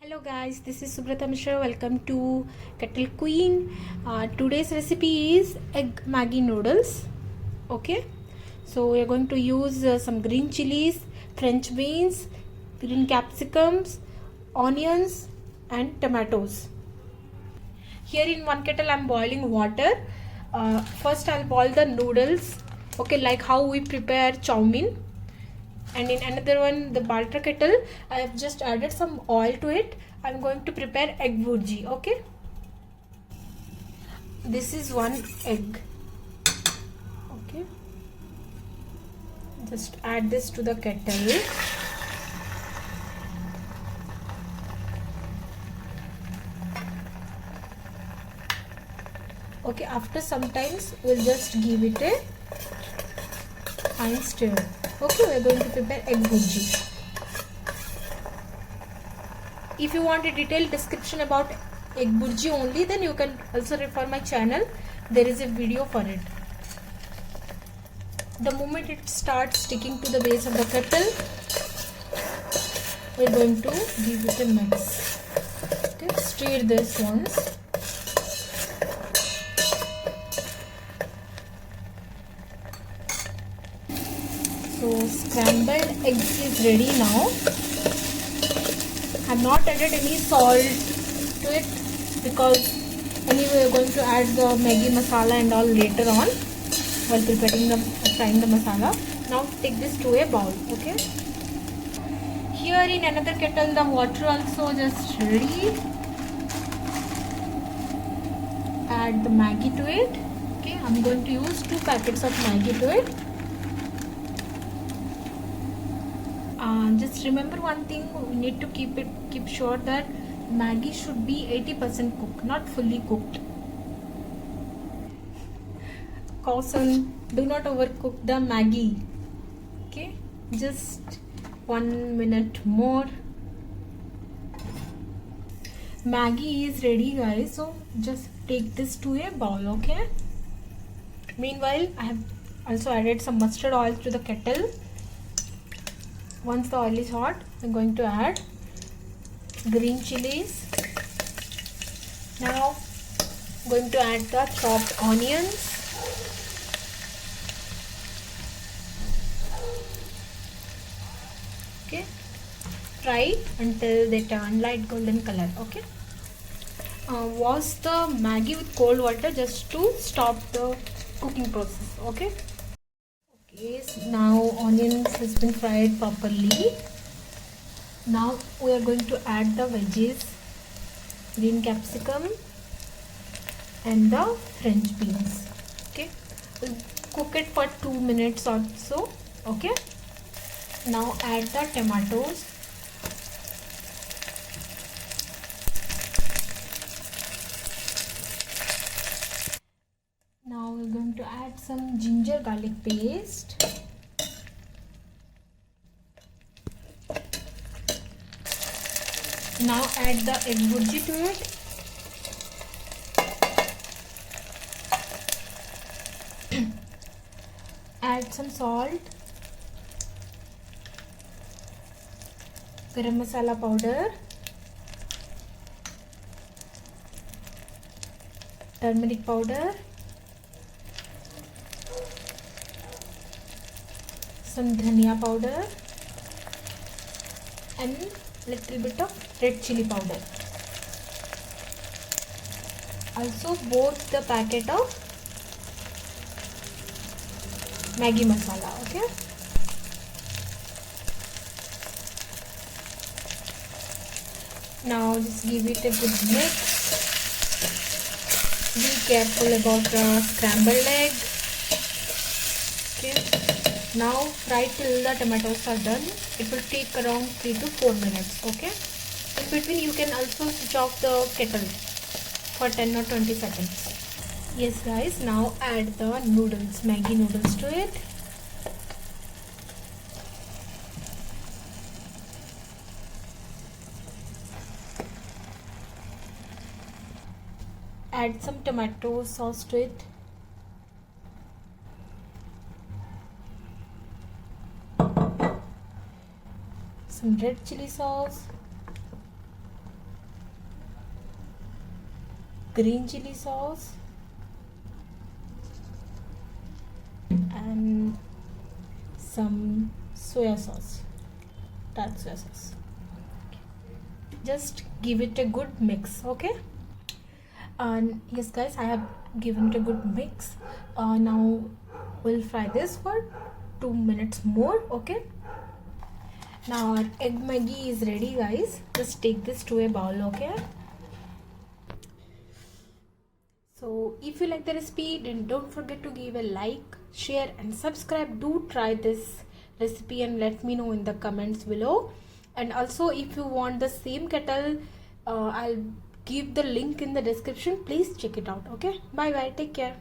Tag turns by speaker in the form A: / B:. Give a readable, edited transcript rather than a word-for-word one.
A: Hello guys, this is Subrata Mishra. Welcome to Kettle Queen. Today's recipe is egg Maggi noodles. Okay, so we are going to use some green chilies, French beans, green capsicums, onions, and tomatoes. Here in one kettle, I'm boiling water. First, I'll boil the noodles. Okay, like how we prepare chow mein. And in another one, the baltra kettle, I have just added some oil to it. I'm going to prepare egg burji. Okay, this is one egg. Okay, just add this to the kettle. Okay, after some times we'll just give it a fine stir. Okay, we're going to prepare egg burji. If you want a detailed description about egg burji only, then you can also refer my channel. There is a video for it. The moment it starts sticking to the base of the kettle, we're going to give it a mix. Okay, stir this once. So scrambled eggs is ready now. I have not added any salt to it because anyway we are going to add the Maggi masala and all later on while frying the masala. Now take this to a bowl. Okay. Here in another kettle the water also just ready. Add the Maggi to it. Okay, I'm going to use 2 packets of Maggi to it. Just remember one thing, we need to keep sure that Maggi should be 80% cooked, not fully cooked. Caution, do not overcook the Maggi. Okay, just 1 minute more. Maggi is ready guys, so just take this to a bowl. Okay, meanwhile I have also added some mustard oil to the kettle. Once the oil is hot, I'm going to add green chilies. Now I'm going to add the chopped onions. Okay, fry until they turn light golden color. Okay, wash the Maggi with cold water just to stop the cooking process. Okay. Yes, now onions has been fried properly. Now we are going to add the veggies, green capsicum and the French beans. Okay, we'll cook it for 2 minutes or so. Okay, now add the tomatoes. Now we're going to add some ginger garlic paste. Now add the egg burji to it. Add some salt, garam masala powder, turmeric powder, some dhania powder and little bit of red chili powder. Also both the packet of Maggi masala. Okay, now just give it a good mix. Be careful about the scrambled egg. Okay, now fry till the tomatoes are done. It will take around 3 to 4 minutes. Okay, in between you can also switch off the kettle for 10 or 20 seconds. Yes guys, now add the noodles, Maggi noodles to it. Add some tomato sauce to it. Some red chili sauce, green chili sauce and some soya sauce, dark soya sauce. Just give it a good mix, okay? And yes guys, I have given it a good mix. Now we'll fry this for 2 minutes more, okay? Now our egg Maggi is ready guys. Just take this to a bowl, okay? So if you like the recipe, then don't forget to give a like, share and subscribe. Do try this recipe and let me know in the comments below. And also if you want the same kettle, I'll give the link in the description. Please check it out, okay? Bye bye, take care.